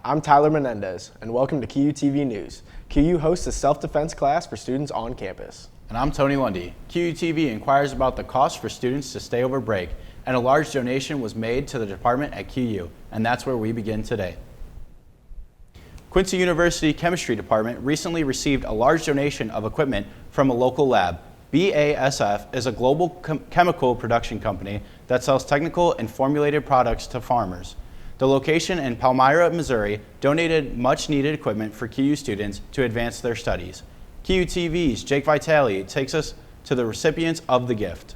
I'm Tyler Menendez, and welcome to QUTV News. QU hosts a self-defense class for students on campus. And I'm Tony Lundy. QUTV inquires about the cost for students to stay over break, and a large donation was made to the department at QU, and that's where we begin today. Quincy University Chemistry Department recently received a large donation of equipment from a local lab. BASF is a global chemical production company that sells technical and formulated products to farmers. The location in Palmyra, Missouri donated much needed equipment for QU students to advance their studies. QUTV's Jake Vitale takes us to the recipients of the gift.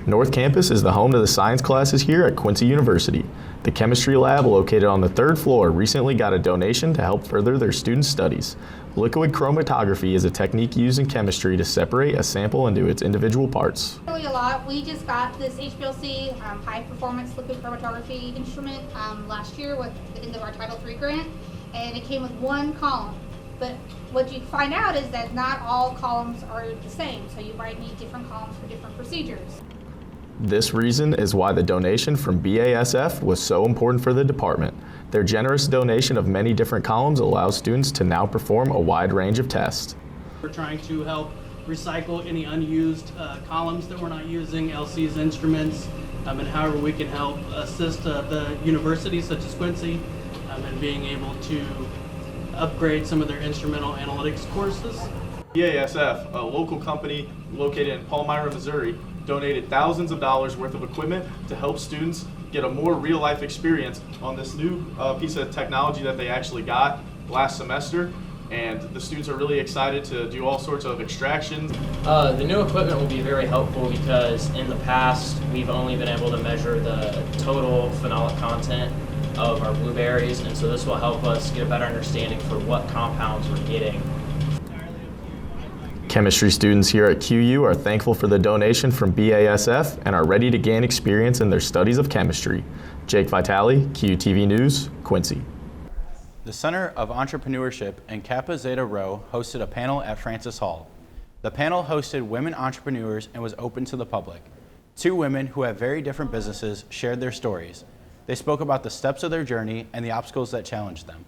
North Campus is the home to the science classes here at Quincy University. The chemistry lab, located on the third floor, recently got a donation to help further their students' studies. Liquid chromatography is a technique used in chemistry to separate a sample into its individual parts. Really a lot. We just got this HPLC high performance liquid chromatography instrument last year with the end of our Title III grant, and it came with one column. But what you find out is that not all columns are the same, so you might need different columns for different procedures. This reason is why the donation from BASF was so important for the department. Their generous donation of many different columns allows students to now perform a wide range of tests. We're trying to help recycle any unused columns that we're not using, LC's instruments, and however we can help assist the universities such as Quincy in being able to upgrade some of their instrumental analytics courses. BASF, a local company located in Palmyra, Missouri, donated thousands of dollars worth of equipment to help students get a more real-life experience on this new piece of technology that they actually got last semester. And the students are really excited to do all sorts of extractions. The new equipment will be very helpful because in the past we've only been able to measure the total phenolic content of our blueberries, and so this will help us get a better understanding for what compounds we're getting. Chemistry students here at QU are thankful for the donation from BASF and are ready to gain experience in their studies of chemistry. Jake Vitale, QUTV News, Quincy. The Center of Entrepreneurship and Kappa Zeta Rho hosted a panel at Francis Hall. The panel hosted women entrepreneurs and was open to the public. Two women who have very different businesses shared their stories. They spoke about the steps of their journey and the obstacles that challenged them.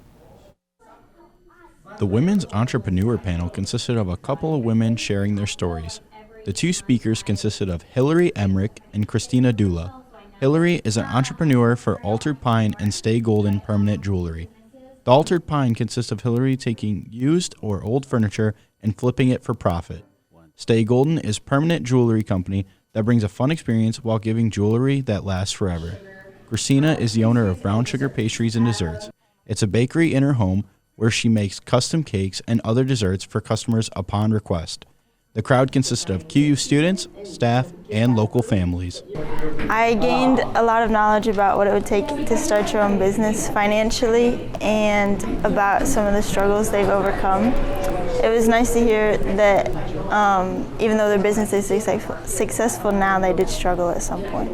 The Women's Entrepreneur panel consisted of a couple of women sharing their stories. The two speakers consisted of Hillary Emmerich and Christina Dula. Hillary is an entrepreneur for Altered Pine and Stay Golden permanent jewelry. The Altered Pine consists of Hillary taking used or old furniture and flipping it for profit. Stay Golden is a permanent jewelry company that brings a fun experience while giving jewelry that lasts forever. Christina is the owner of Brown Sugar Pastries and Desserts. It's a bakery in her home where she makes custom cakes and other desserts for customers upon request. The crowd consisted of QU students, staff, and local families. I gained a lot of knowledge about what it would take to start your own business financially and about some of the struggles they've overcome. It was nice to hear that even though their business is successful now, they did struggle at some point.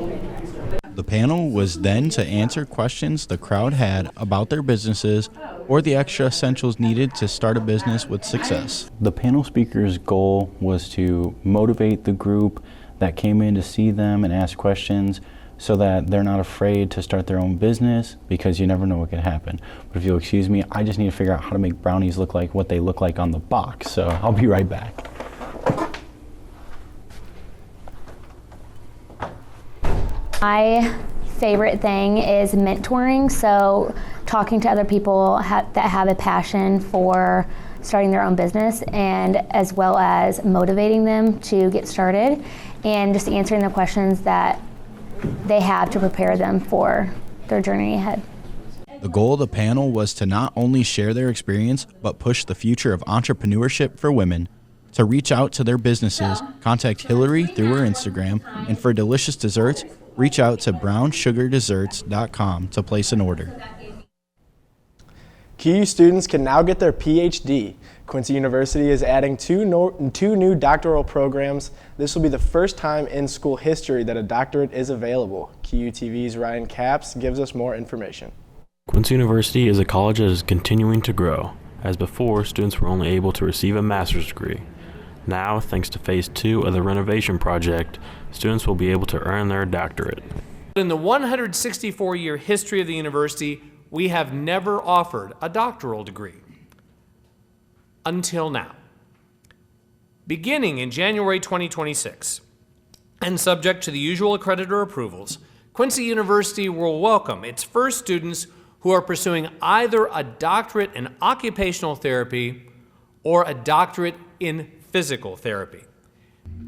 The panel was then to answer questions the crowd had about their businesses or the extra essentials needed to start a business with success. The panel speaker's goal was to motivate the group that came in to see them and ask questions so that they're not afraid to start their own business, because you never know what could happen. But if you'll excuse me, I just need to figure out how to make brownies look like what they look like on the box, so I'll be right back. My favorite thing is mentoring, so talking to other people that have a passion for starting their own business, and as well as motivating them to get started and just answering the questions that they have to prepare them for their journey ahead. The goal of the panel was to not only share their experience, but push the future of entrepreneurship for women. To reach out to their businesses, contact Hillary through her Instagram, and for delicious desserts, reach out to brownsugardesserts.com to place an order. QU students can now get their PhD. Quincy University is adding two new doctoral programs. This will be the first time in school history that a doctorate is available. QUTV's Ryan Capps gives us more information. Quincy University is a college that is continuing to grow. As before, students were only able to receive a master's degree. Now, thanks to Phase 2 of the renovation project, students will be able to earn their doctorate. In the 164-year history of the university, we have never offered a doctoral degree. Until now. Beginning in January 2026, and subject to the usual accreditor approvals, Quincy University will welcome its first students who are pursuing either a doctorate in occupational therapy or a doctorate in physical therapy.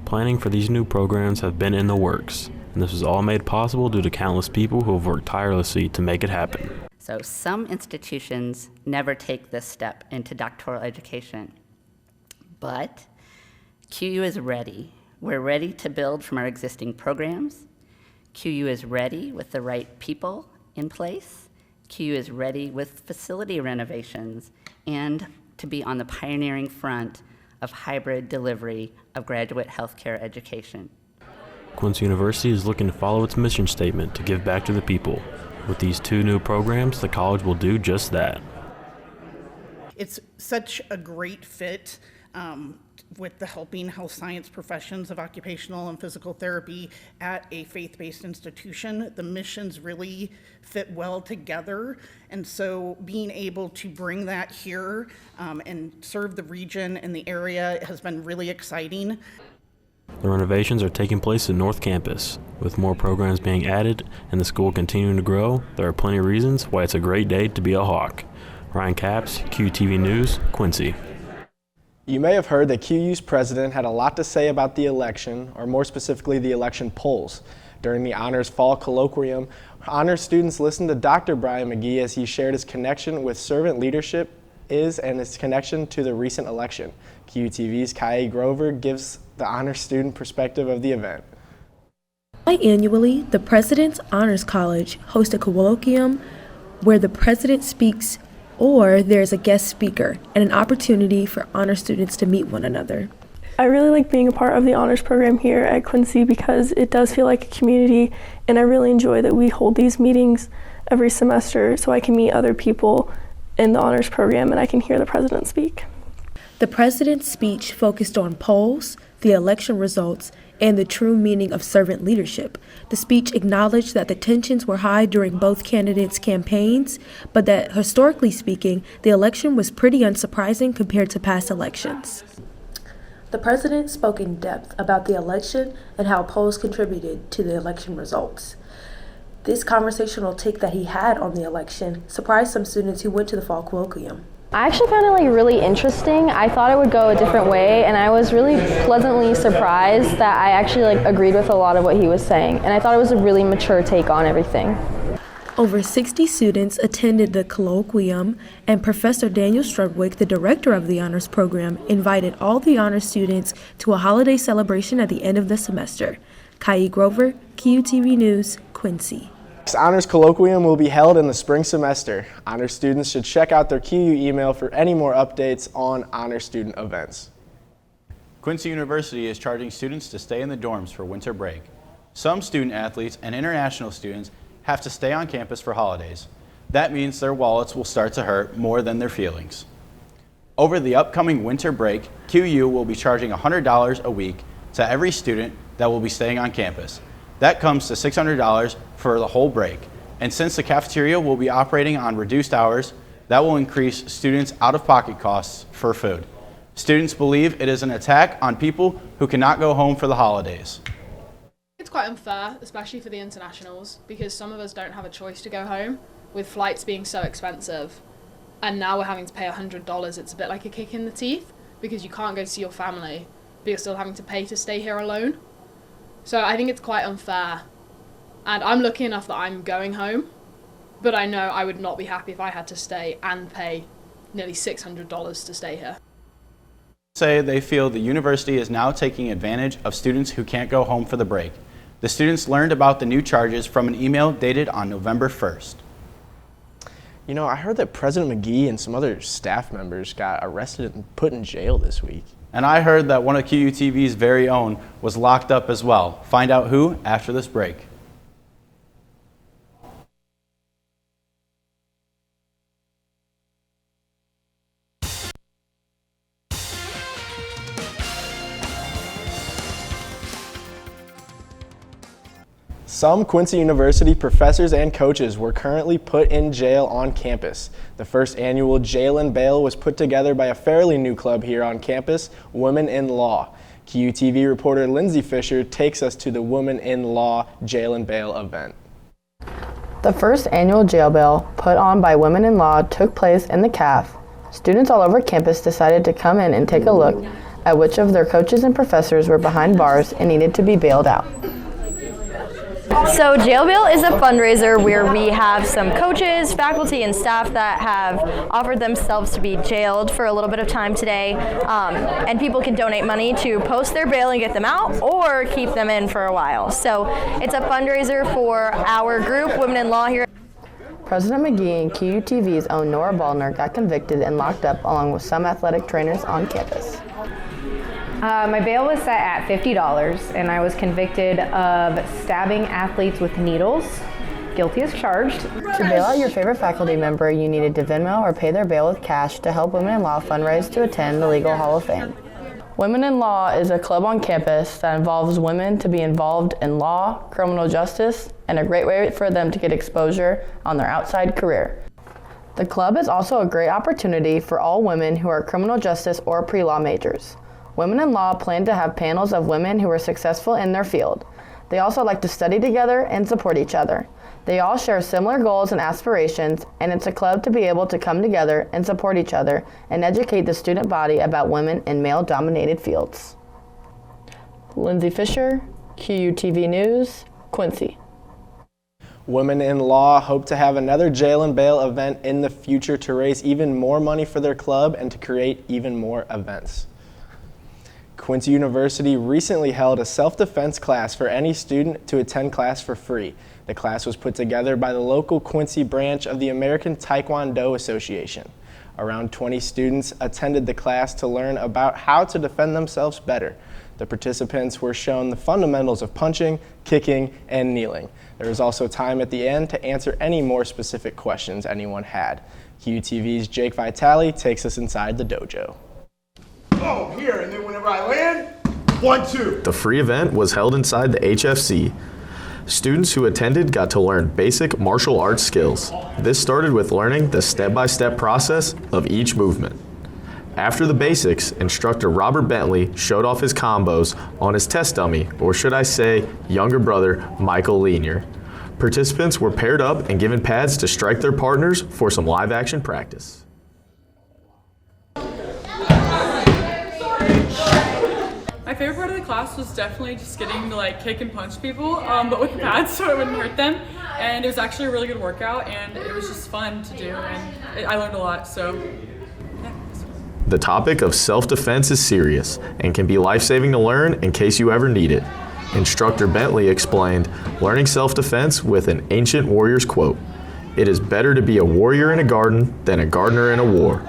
Planning for these new programs have been in the works, and this was all made possible due to countless people who have worked tirelessly to make it happen. So some institutions never take this step into doctoral education, but QU is ready. We're ready to build from our existing programs. QU is ready with the right people in place. QU is ready with facility renovations and to be on the pioneering front of hybrid delivery of graduate healthcare education. Quincy University is looking to follow its mission statement to give back to the people. With these two new programs, the college will do just that. It's such a great fit with the helping health science professions of occupational and physical therapy at a faith-based institution. The missions really fit well together, and so being able to bring that here and serve the region and the area has been really exciting. The renovations are taking place in North Campus. With more programs being added and the school continuing to grow, there are plenty of reasons why it's a great day to be a Hawk. Ryan Capps, QUTV News, Quincy. You may have heard that QU's president had a lot to say about the election, or more specifically the election polls. During the Honors Fall Colloquium, honors students listened to Dr. Brian McGee as he shared his connection with servant leadership and his connection to the recent election. QUTV's Kai Grover gives the honors student perspective of the event. Biannually, the President's Honors College hosts a colloquium where the president speaks or there's a guest speaker and an opportunity for honor students to meet one another. I really like being a part of the honors program here at Quincy because it does feel like a community, and I really enjoy that we hold these meetings every semester so I can meet other people in the honors program and I can hear the president speak. The president's speech focused on polls, the election results, and the true meaning of servant leadership. The speech acknowledged that the tensions were high during both candidates' campaigns, but that historically speaking, the election was pretty unsurprising compared to past elections. The president spoke in depth about the election and how polls contributed to the election results. This conversational take that he had on the election surprised some students who went to the fall colloquium. I actually found it really interesting. I thought it would go a different way, and I was really pleasantly surprised that I actually agreed with a lot of what he was saying, and I thought it was a really mature take on everything. Over 60 students attended the colloquium, and Professor Daniel Strudwick, the director of the honors program, invited all the honors students to a holiday celebration at the end of the semester. Kai Grover, QUTV News, Quincy. This honors colloquium will be held in the spring semester. Honors students should check out their QU email for any more updates on honor student events. Quincy University is charging students to stay in the dorms for winter break. Some student athletes and international students have to stay on campus for holidays. That means their wallets will start to hurt more than their feelings. Over the upcoming winter break, QU will be charging $100 a week to every student that will be staying on campus. That comes to $600 for the whole break. And since the cafeteria will be operating on reduced hours, that will increase students' out-of-pocket costs for food. Students believe it is an attack on people who cannot go home for the holidays. It's quite unfair, especially for the internationals, because some of us don't have a choice to go home, with flights being so expensive. And now we're having to pay $100. It's a bit like a kick in the teeth, because you can't go to see your family, but you're still having to pay to stay here alone. So I think it's quite unfair. And I'm lucky enough that I'm going home, but I know I would not be happy if I had to stay and pay nearly $600 to stay here. Say they feel the university is now taking advantage of students who can't go home for the break. The students learned about the new charges from an email dated on November 1st. You know, I heard that President McGee and some other staff members got arrested and put in jail this week. And I heard that one of QUTV's very own was locked up as well. Find out who after this break. Some Quincy University professors and coaches were currently put in jail on campus. The first annual Jail and Bail was put together by a fairly new club here on campus, Women in Law. QUTV reporter Lindsay Fisher takes us to the Women in Law Jail and Bail event. The first annual jail bail put on by Women in Law took place in the CAF. Students all over campus decided to come in and take a look at which of their coaches and professors were behind bars and needed to be bailed out. So Jail Bail is a fundraiser where we have some coaches, faculty, and staff that have offered themselves to be jailed for a little bit of time today, and people can donate money to post their bail and get them out or keep them in for a while. So it's a fundraiser for our group, Women in Law here. President McGee and QUTV's own Nora Ballner got convicted and locked up along with some athletic trainers on campus. My bail was set at $50, and I was convicted of stabbing athletes with needles. Guilty as charged. To bail out your favorite faculty member, you needed to Venmo or pay their bail with cash to help Women in Law fundraise to attend the Legal Hall of Fame. Women in Law is a club on campus that involves women to be involved in law, criminal justice, and a great way for them to get exposure on their outside career. The club is also a great opportunity for all women who are criminal justice or pre-law majors. Women in Law plan to have panels of women who are successful in their field. They also like to study together and support each other. They all share similar goals and aspirations, and it's a club to be able to come together and support each other and educate the student body about women in male-dominated fields. Lindsay Fisher, QUTV News, Quincy. Women in Law hope to have another Jail and Bail event in the future to raise even more money for their club and to create even more events. Quincy University recently held a self-defense class for any student to attend class for free. The class was put together by the local Quincy branch of the American Taekwondo Association. Around 20 students attended the class to learn about how to defend themselves better. The participants were shown the fundamentals of punching, kicking, and kneeling. There was also time at the end to answer any more specific questions anyone had. QTV's Jake Vitale takes us inside the dojo. Oh, here, and then whenever I land, 1, 2. The free event was held inside the HFC. Students who attended got to learn basic martial arts skills. This started with learning the step-by-step process of each movement. After the basics, instructor Robert Bentley showed off his combos on his test dummy, or should I say, younger brother, Michael Lanier. Participants were paired up and given pads to strike their partners for some live-action practice. My favorite part of the class was definitely just getting to kick and punch people, but with the pads so it wouldn't hurt them. And it was actually a really good workout, and it was just fun to do, and I learned a lot, so yeah. The topic of self-defense is serious and can be life-saving to learn in case you ever need it. Instructor Bentley explained, learning self-defense with an ancient warrior's quote, "It is better to be a warrior in a garden than a gardener in a war."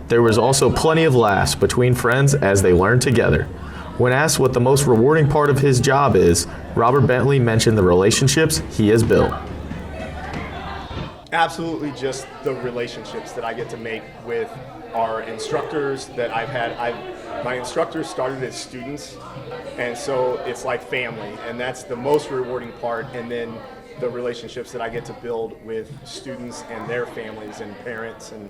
There was also plenty of laughs between friends as they learned together. When asked what the most rewarding part of his job is, Robert Bentley mentioned the relationships he has built. Absolutely just the relationships that I get to make with our instructors that I've had. My instructors started as students, and so it's like family, and that's the most rewarding part. And then the relationships that I get to build with students and their families and parents, and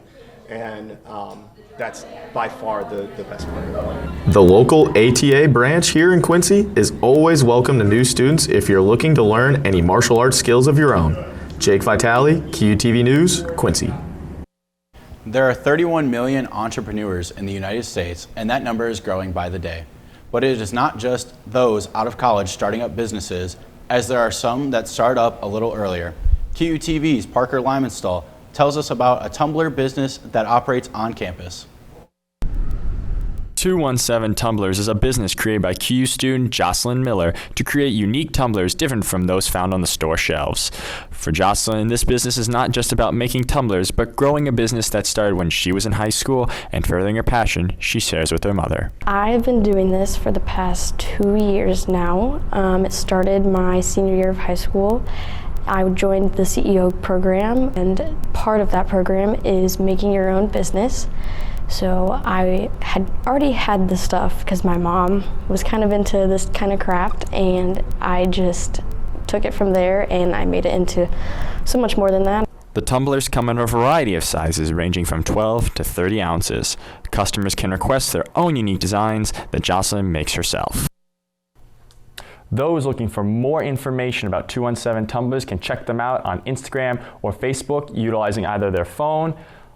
that's by far the best part. The local ATA branch here in Quincy is always welcome to new students if you're looking to learn any martial arts skills of your own. Jake Vitale, QUTV News, Quincy. There are 31 million entrepreneurs in the United States, and that number is growing by the day. But it is not just those out of college starting up businesses, as there are some that start up a little earlier. QUTV's Parker Limenstall tells us about a tumbler business that operates on campus. 217 Tumblers is a business created by QU student Jocelyn Miller to create unique tumblers different from those found on the store shelves. For Jocelyn, this business is not just about making tumblers, but growing a business that started when she was in high school and furthering her passion she shares with her mother. I've been doing this for the past 2 years now. It started my senior year of high school. I joined the CEO program, and part of that program is making your own business. So I had already had the stuff because my mom was kind of into this kind of craft, and I just took it from there and I made it into so much more than that. The tumblers come in a variety of sizes ranging from 12 to 30 ounces. Customers can request their own unique designs that Jocelyn makes herself. Those looking for more information about 217 tumblers can check them out on Instagram or Facebook utilizing either their phone,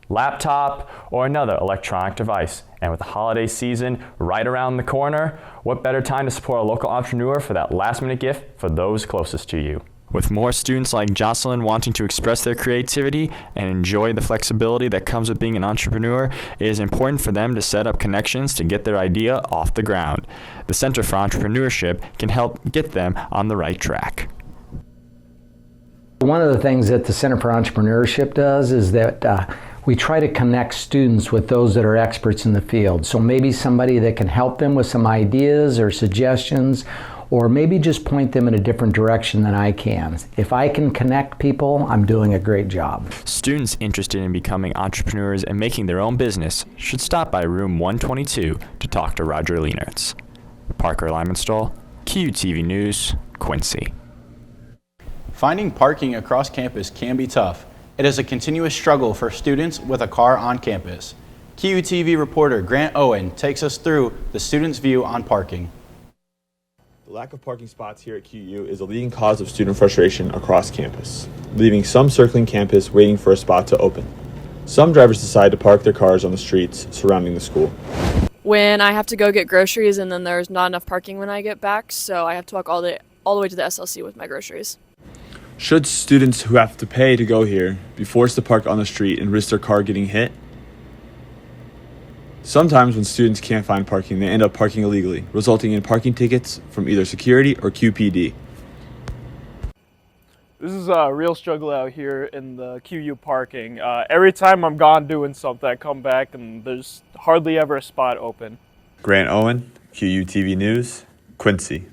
laptop, or another electronic device. And with the holiday season right around the corner, what better time to support a local entrepreneur for that last-minute gift for those closest to you? With more students like Jocelyn wanting to express their creativity and enjoy the flexibility that comes with being an entrepreneur, it is important for them to set up connections to get their idea off the ground. The Center for Entrepreneurship can help get them on the right track. One of the things that the Center for Entrepreneurship does is that we try to connect students with those that are experts in the field. So maybe somebody that can help them with some ideas or suggestions, or maybe just point them in a different direction than I can. If I can connect people, I'm doing a great job. Students interested in becoming entrepreneurs and making their own business should stop by room 122 to talk to Roger Leenertz. Parker Lymanstall, QUTV News, Quincy. Finding parking across campus can be tough. It is a continuous struggle for students with a car on campus. QUTV reporter Grant Owen takes us through the students' view on parking. The lack of parking spots here at QU is a leading cause of student frustration across campus, leaving some circling campus waiting for a spot to open. Some drivers decide to park their cars on the streets surrounding the school. When I have to go get groceries and then there's not enough parking when I get back, so I have to walk all the way to the SLC with my groceries. Should students who have to pay to go here be forced to park on the street and risk their car getting hit? Sometimes when students can't find parking, they end up parking illegally, resulting in parking tickets from either security or QPD. This is a real struggle out here in the QU parking. Every time I'm gone doing something, I come back and there's hardly ever a spot open. Grant Owen, QUTV News, Quincy.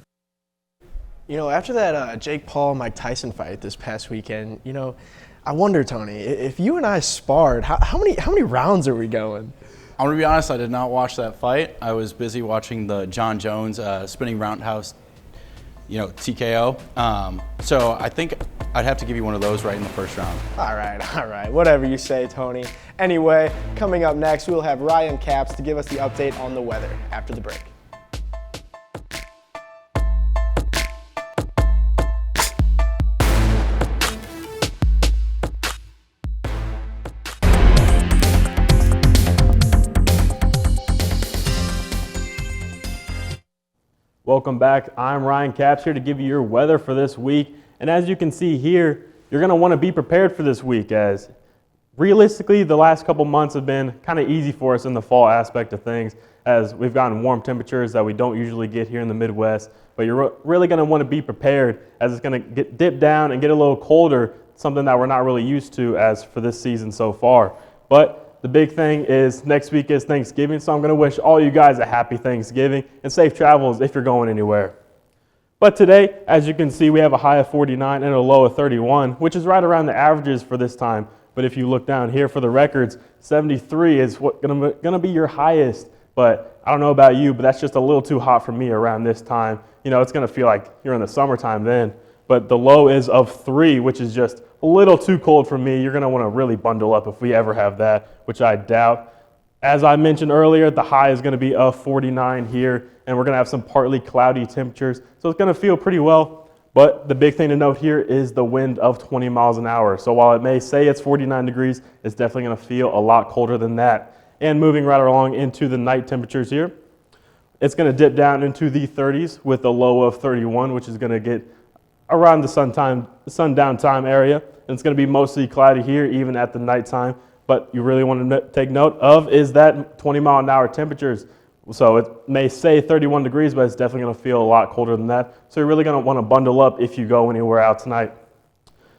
You know, after that Jake Paul-Mike Tyson fight this past weekend, you know, I wonder, Tony, if you and I sparred, how many rounds are we going? I'm going to be honest, I did not watch that fight. I was busy watching the John Jones spinning roundhouse, TKO. So I think I'd have to give you one of those right in the first round. All right. Whatever you say, Tony. Anyway, coming up next, we'll have Ryan Capps to give us the update on the weather after the break. Welcome back. I'm Ryan Capps here to give you your weather for this week. And as you can see here, you're going to want to be prepared for this week, as realistically the last couple months have been kind of easy for us in the fall aspect of things, as we've gotten warm temperatures that we don't usually get here in the Midwest. But you're really going to want to be prepared, as it's going to dip down and get a little colder, something that we're not really used to as for this season so far. But the big thing is next week is Thanksgiving, so I'm going to wish all you guys a happy Thanksgiving and safe travels if you're going anywhere. But today, as you can see, we have a high of 49 and a low of 31, which is right around the averages for this time. But if you look down here for the records, 73 is going to be your highest. But I don't know about you, but that's just a little too hot for me around this time. You know, it's going to feel like you're in the summertime then. But the low is of 3, which is just a little too cold for me. You're going to want to really bundle up if we ever have that, which I doubt. As I mentioned earlier, the high is going to be of 49 here, and we're going to have some partly cloudy temperatures. So it's going to feel pretty well. But the big thing to note here is the wind of 20 miles an hour. So while it may say it's 49 degrees, it's definitely going to feel a lot colder than that. And moving right along into the night temperatures here, it's going to dip down into the 30s with a low of 31, which is going to get around the sundown time area. And it's going to be mostly cloudy here, even at the nighttime. But you really want to take note of is that 20 mile an hour temperatures. So it may say 31 degrees, but it's definitely going to feel a lot colder than that. So you're really going to want to bundle up if you go anywhere out tonight.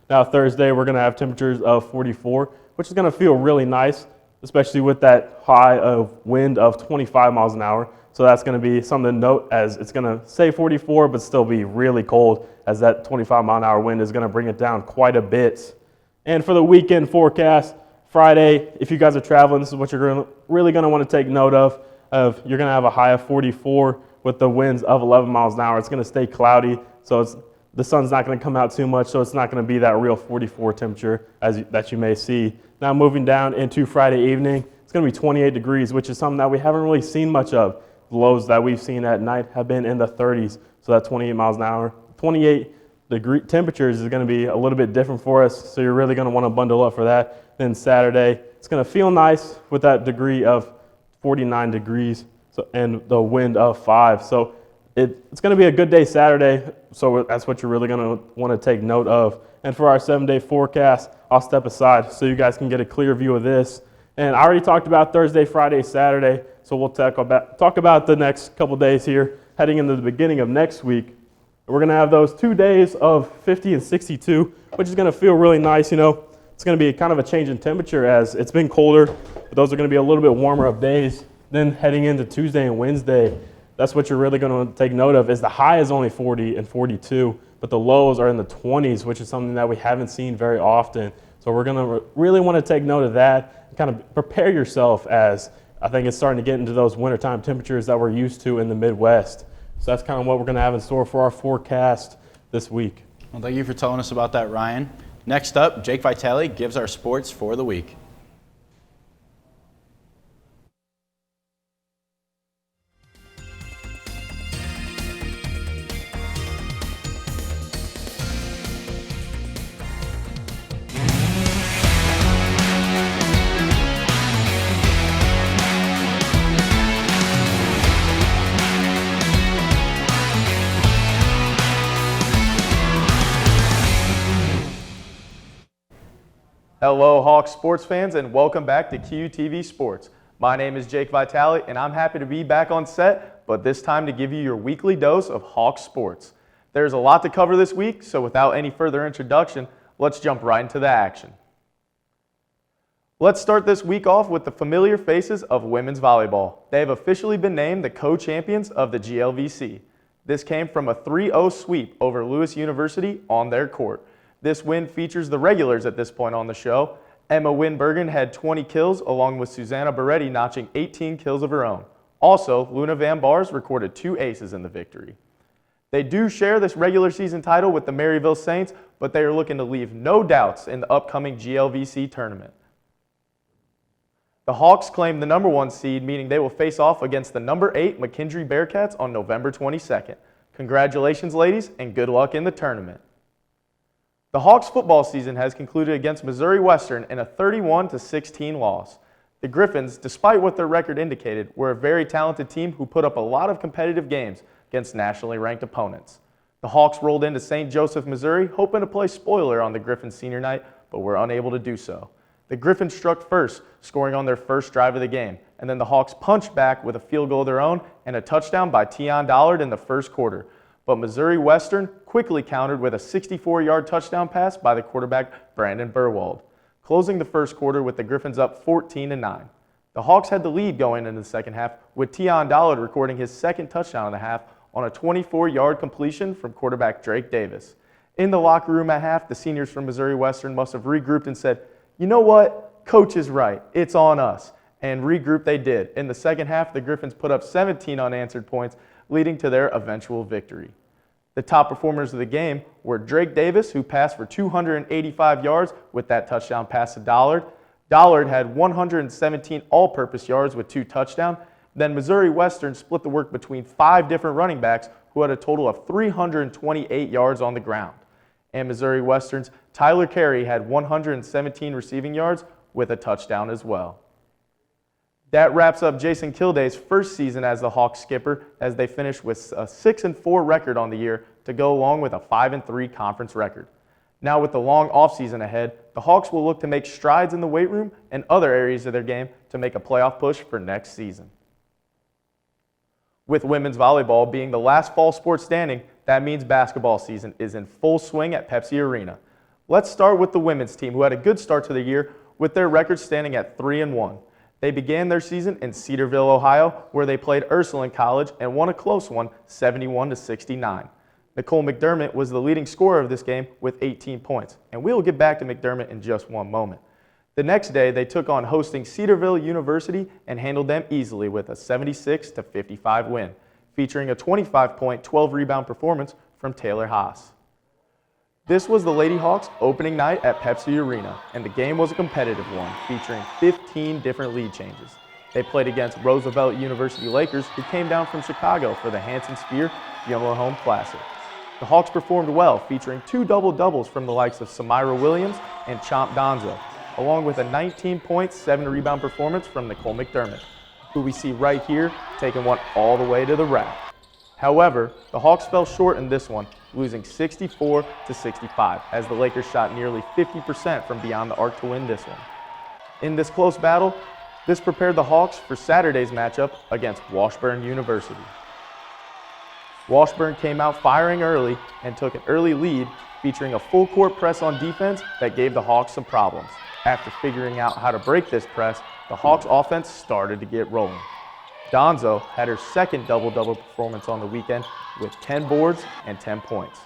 Now Thursday, we're going to have temperatures of 44, which is going to feel really nice, especially with that high of wind of 25 miles an hour. So that's going to be something to note, as it's going to say 44, but still be really cold, as that 25 mile an hour wind is going to bring it down quite a bit. And for the weekend forecast, Friday, if you guys are traveling, this is what you're really going to want to take note of. You're going to have a high of 44 with the winds of 11 miles an hour. It's going to stay cloudy, so it's the sun's not going to come out too much, so it's not going to be that real 44 temperature that you may see. Now moving down into Friday evening, it's going to be 28 degrees, which is something that we haven't really seen much of. The lows that we've seen at night have been in the 30s, so that 28 miles an hour. 28 degree temperatures is going to be a little bit different for us, so you're really going to want to bundle up for that. Then Saturday, it's going to feel nice with that degree of 49 degrees and the wind of 5. So it's going to be a good day Saturday, so that's what you're really going to want to take note of. And for our 7-day forecast, I'll step aside so you guys can get a clear view of this. And I already talked about Thursday, Friday, Saturday, so we'll talk about the next couple days here, heading into the beginning of next week. We're going to have those 2 days of 50 and 62, which is going to feel really nice. You know, it's going to be kind of a change in temperature as it's been colder, but those are going to be a little bit warmer of days. Then heading into Tuesday and Wednesday, that's what you're really going to take note of is the high is only 40 and 42, but the lows are in the 20s, which is something that we haven't seen very often. So we're going to really want to take note of that and kind of prepare yourself as I think it's starting to get into those wintertime temperatures that we're used to in the Midwest. So that's kind of what we're going to have in store for our forecast this week. Well, thank you for telling us about that, Ryan. Next up, Jake Vitale gives our sports for the week. Hello, Hawks sports fans, and welcome back to QUTV Sports. My name is Jake Vitale, and I'm happy to be back on set, but this time to give you your weekly dose of Hawks sports. There's a lot to cover this week, so without any further introduction, let's jump right into the action. Let's start this week off with the familiar faces of women's volleyball. They have officially been named the co-champions of the GLVC. This came from a 3-0 sweep over Lewis University on their court. This win features the regulars at this point on the show. Emma Winbergen had 20 kills, along with Susanna Beretti notching 18 kills of her own. Also, Luna Van Bars recorded 2 aces in the victory. They do share this regular season title with the Maryville Saints, but they are looking to leave no doubts in the upcoming GLVC tournament. The Hawks claim the number 1 seed, meaning they will face off against the number 8 McKendree Bearcats on November 22nd. Congratulations, ladies, and good luck in the tournament. The Hawks football season has concluded against Missouri Western in a 31-16 loss. The Griffins, despite what their record indicated, were a very talented team who put up a lot of competitive games against nationally ranked opponents. The Hawks rolled into St. Joseph, Missouri, hoping to play spoiler on the Griffins senior night, but were unable to do so. The Griffins struck first, scoring on their first drive of the game, and then the Hawks punched back with a field goal of their own and a touchdown by Tion Dollard in the first quarter. But Missouri Western quickly countered with a 64-yard touchdown pass by the quarterback Brandon Burwald, closing the first quarter with the Griffins up 14-9. The Hawks had the lead going into the second half, with Tion Dollard recording his second touchdown of the half on a 24-yard completion from quarterback Drake Davis. In the locker room at half, the seniors from Missouri Western must have regrouped and said, "You know what? Coach is right. It's on us." And regroup they did. In the second half, the Griffins put up 17 unanswered points, leading to their eventual victory. The top performers of the game were Drake Davis, who passed for 285 yards with that touchdown pass to Dollard. Dollard had 117 all-purpose yards with 2 touchdowns. Then Missouri Western split the work between 5 different running backs who had a total of 328 yards on the ground. And Missouri Western's Tyler Carey had 117 receiving yards with a touchdown as well. That wraps up Jason Kilday's first season as the Hawks skipper, as they finished with a 6-4 record on the year to go along with a 5-3 conference record. Now with the long offseason ahead, the Hawks will look to make strides in the weight room and other areas of their game to make a playoff push for next season. With women's volleyball being the last fall sport standing, that means basketball season is in full swing at Pepsi Arena. Let's start with the women's team, who had a good start to the year with their record standing at 3-1. They began their season in Cedarville, Ohio, where they played Ursuline College and won a close one, 71-69. Nicole McDermott was the leading scorer of this game with 18 points, and we will get back to McDermott in just one moment. The next day, they took on hosting Cedarville University and handled them easily with a 76-55 win, featuring a 25-point, 12-rebound performance from Taylor Haas. This was the Lady Hawks opening night at Pepsi Arena, and the game was a competitive one, featuring 15 different lead changes. They played against Roosevelt University Lakers, who came down from Chicago for the Hanson Spear Funeral Home Classic. The Hawks performed well, featuring 2 double-doubles from the likes of Samira Williams and Chomp Donzo, along with a 19-point, 7-rebound performance from Nicole McDermott, who we see right here taking one all the way to the rack. However, the Hawks fell short in this one, losing 64-65, as the Lakers shot nearly 50% from beyond the arc to win this one. In this close battle, this prepared the Hawks for Saturday's matchup against Washburn University. Washburn came out firing early and took an early lead, featuring a full court press on defense that gave the Hawks some problems. After figuring out how to break this press, the Hawks offense started to get rolling. Donzo had her second double-double performance on the weekend with 10 boards and 10 points.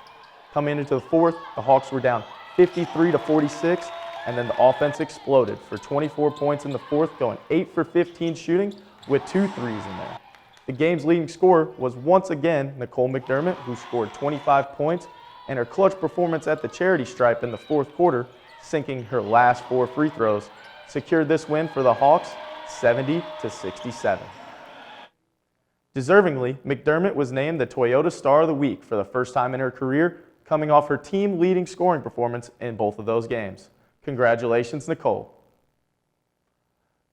Coming into the fourth, the Hawks were down 53-46, and then the offense exploded for 24 points in the fourth, going 8 for 15 shooting with 2 threes in there. The game's leading scorer was once again Nicole McDermott, who scored 25 points, and her clutch performance at the charity stripe in the fourth quarter, sinking her last 4 free throws, secured this win for the Hawks 70-67. Deservingly, McDermott was named the Toyota Star of the Week for the first time in her career, coming off her team-leading scoring performance in both of those games. Congratulations, Nicole.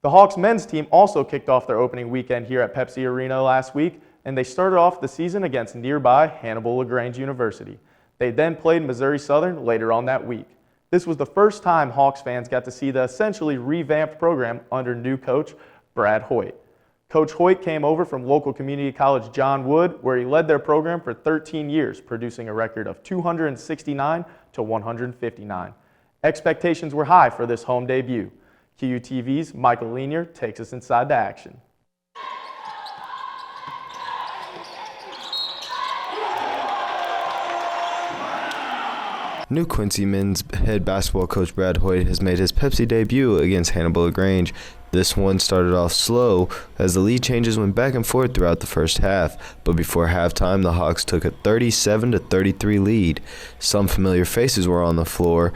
The Hawks men's team also kicked off their opening weekend here at Pepsi Arena last week, and they started off the season against nearby Hannibal LaGrange University. They then played Missouri Southern later on that week. This was the first time Hawks fans got to see the essentially revamped program under new coach Brad Hoyt. Coach Hoyt came over from local community college John Wood, where he led their program for 13 years, producing a record of 269-159. Expectations were high for this home debut. QUTV's Michael Lanier takes us inside the action. New Quincy men's head basketball coach Brad Hoyt has made his Pepsi debut against Hannibal LaGrange. This one started off slow as the lead changes went back and forth throughout the first half, but before halftime the Hawks took a 37-33 lead. Some familiar faces were on the floor,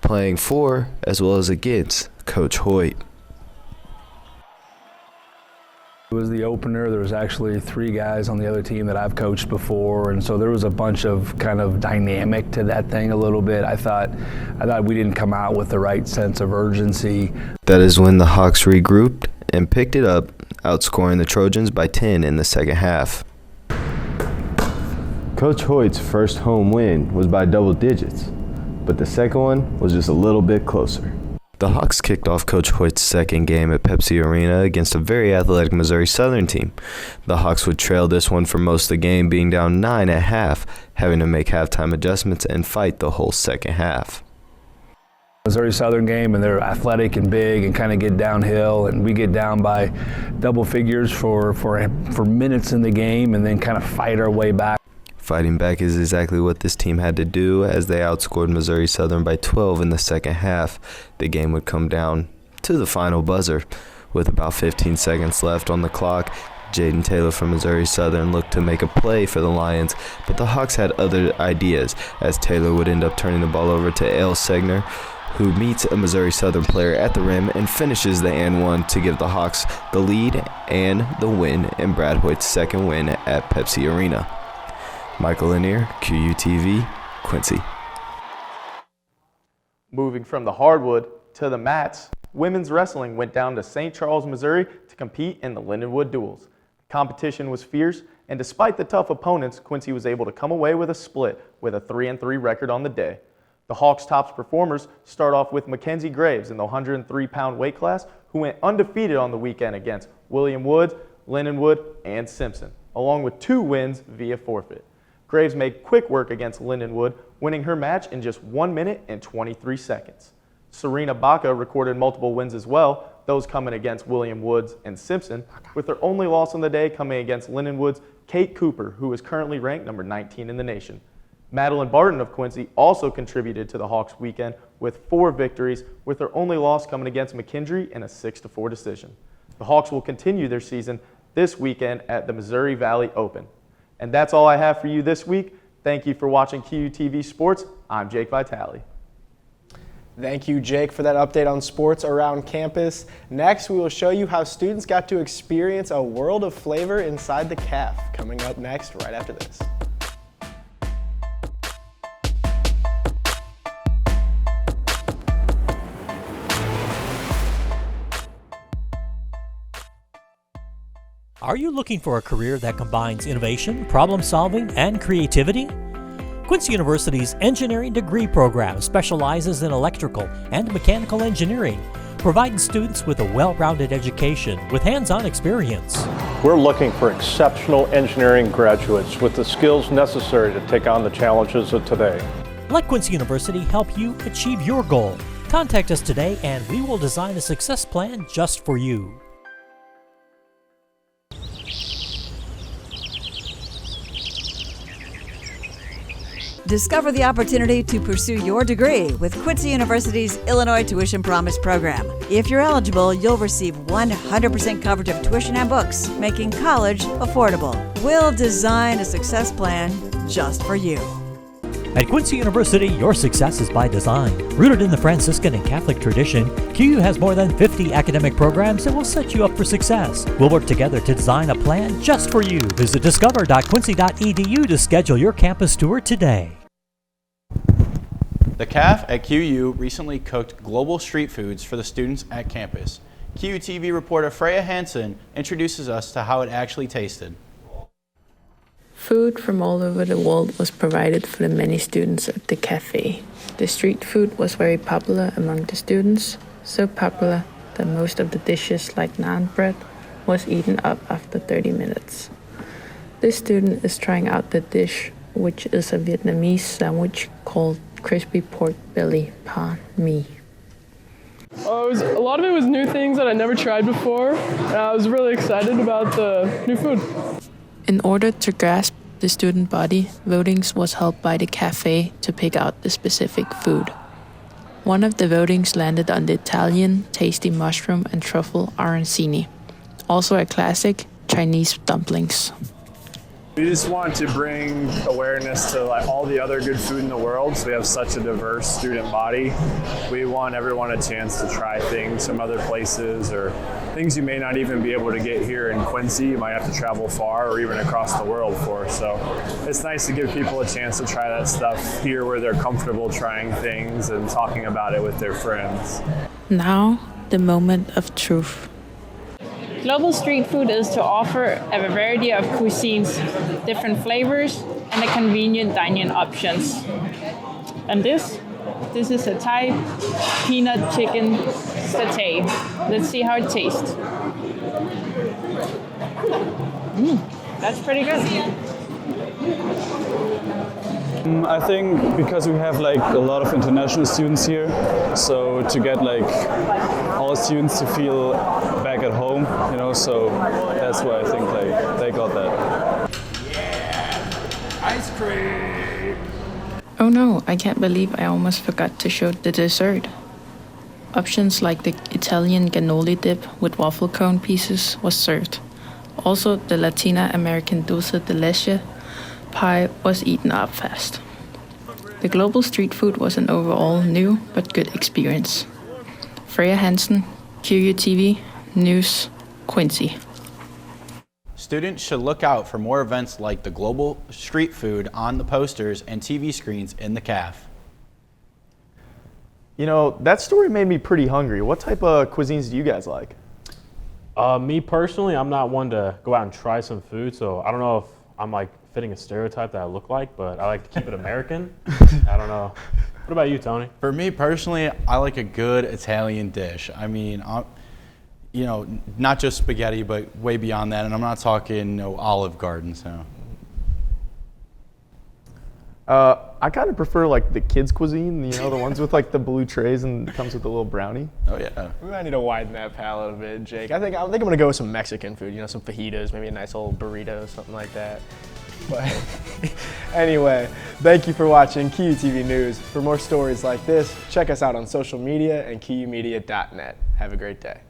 playing for as well as against Coach Hoyt. It was the opener. There was actually 3 guys on the other team that I've coached before, and so there was a bunch of kind of dynamic to that thing a little bit. I thought we didn't come out with the right sense of urgency. That is when the Hawks regrouped and picked it up, outscoring the Trojans by 10 in the second half. Coach Hoyt's first home win was by double digits, but the second one was just a little bit closer. The Hawks kicked off Coach Hoyt's second game at Pepsi Arena against a very athletic Missouri Southern team. The Hawks would trail this one for most of the game, being down 9 at half, having to make halftime adjustments and fight the whole second half. Missouri Southern game, and they're athletic and big and kind of get downhill, and we get down by double figures for minutes in the game and then kind of fight our way back. Fighting back is exactly what this team had to do, as they outscored Missouri Southern by 12 in the second half. The game would come down to the final buzzer. With about 15 seconds left on the clock, Jaden Taylor from Missouri Southern looked to make a play for the Lions, but the Hawks had other ideas, as Taylor would end up turning the ball over to Ale Segner, who meets a Missouri Southern player at the rim and finishes the and one to give the Hawks the lead and the win in Brad Hoyt's second win at Pepsi Arena. Michael Lanier, QUTV, Quincy. Moving from the hardwood to the mats, women's wrestling went down to St. Charles, Missouri to compete in the Lindenwood Duels. Competition was fierce, and despite the tough opponents, Quincy was able to come away with a split with a 3-3 record on the day. The Hawks' top performers start off with Mackenzie Graves in the 103-pound weight class, who went undefeated on the weekend against William Woods, Lindenwood, and Simpson, along with 2 wins via forfeit. Graves made quick work against Lindenwood, winning her match in just 1 minute and 23 seconds. Serena Baca recorded multiple wins as well, those coming against William Woods and Simpson, with their only loss on the day coming against Lindenwood's Kate Cooper, who is currently ranked number 19 in the nation. Madeline Barton of Quincy also contributed to the Hawks' weekend with 4 victories, with their only loss coming against McKendree in a 6-4 decision. The Hawks will continue their season this weekend at the Missouri Valley Open. And that's all I have for you this week. Thank you for watching QUTV Sports. I'm Jake Vitale. Thank you, Jake, for that update on sports around campus. Next, we will show you how students got to experience a world of flavor inside the CAF. Coming up next, right after this. Are you looking for a career that combines innovation, problem solving, and creativity? Quincy University's engineering degree program specializes in electrical and mechanical engineering, providing students with a well-rounded education with hands-on experience. We're looking for exceptional engineering graduates with the skills necessary to take on the challenges of today. Let Quincy University help you achieve your goal. Contact us today and we will design a success plan just for you. Discover the opportunity to pursue your degree with Quincy University's Illinois Tuition Promise program. If you're eligible, you'll receive 100% coverage of tuition and books, making college affordable. We'll design a success plan just for you. At Quincy University, your success is by design. Rooted in the Franciscan and Catholic tradition, QU has more than 50 academic programs that will set you up for success. We'll work together to design a plan just for you. Visit discover.quincy.edu to schedule your campus tour today. The CAF at QU recently cooked global street foods for the students at campus. QUTV reporter Freya Hansen introduces us to how it actually tasted. Food from all over the world was provided for the many students at the cafe. The street food was very popular among the students, so popular that most of the dishes like naan bread was eaten up after 30 minutes. This student is trying out the dish, which is a Vietnamese sandwich called crispy pork belly banh mi. A lot of it was new things that I never tried before, and I was really excited about the new food. In order to grasp the student body, votings was held by the cafe to pick out the specific food. One of the votings landed on the Italian tasty mushroom and truffle arancini, also a classic, Chinese dumplings. We just want to bring awareness to all the other good food in the world. So we have such a diverse student body. We want everyone a chance to try things from other places or things you may not even be able to get here in Quincy. You might have to travel far or even across the world for. So it's nice to give people a chance to try that stuff here where they're comfortable trying things and talking about it with their friends. Now, the moment of truth. Global street food is to offer a variety of cuisines, different flavors, and a convenient dining options. And this is a Thai peanut chicken satay. Let's see how it tastes. That's pretty good. I think because we have a lot of international students here, so to get all students to feel back at home, so that's why I think they got that. Yeah, ice cream. Oh no, I can't believe I almost forgot to show the dessert. Options like the Italian cannoli dip with waffle cone pieces was served. Also, the Latina American dulce de leche pie was eaten up fast. The global street food was an overall new but good experience. Freya Hansen, QUTV, News, Quincy. Students should look out for more events like the global street food on the posters and TV screens in the CAF. That story made me pretty hungry. What type of cuisines do you guys like? Me personally, I'm not one to go out and try some food, so I don't know if I'm fitting a stereotype that I look like, but I like to keep it American. I don't know. What about you, Tony? For me personally, I like a good Italian dish. I mean, not just spaghetti, but way beyond that. And I'm not talking Olive Garden. So. I kind of prefer the kids' cuisine. The ones with the blue trays and comes with a little brownie. Oh yeah. We might need to widen that palette a bit, Jake. I think I'm gonna go with some Mexican food. Some fajitas, maybe a nice old burrito, something like that. But anyway, thank you for watching QUTV News. For more stories like this, check us out on social media and QUmedia.net. Have a great day.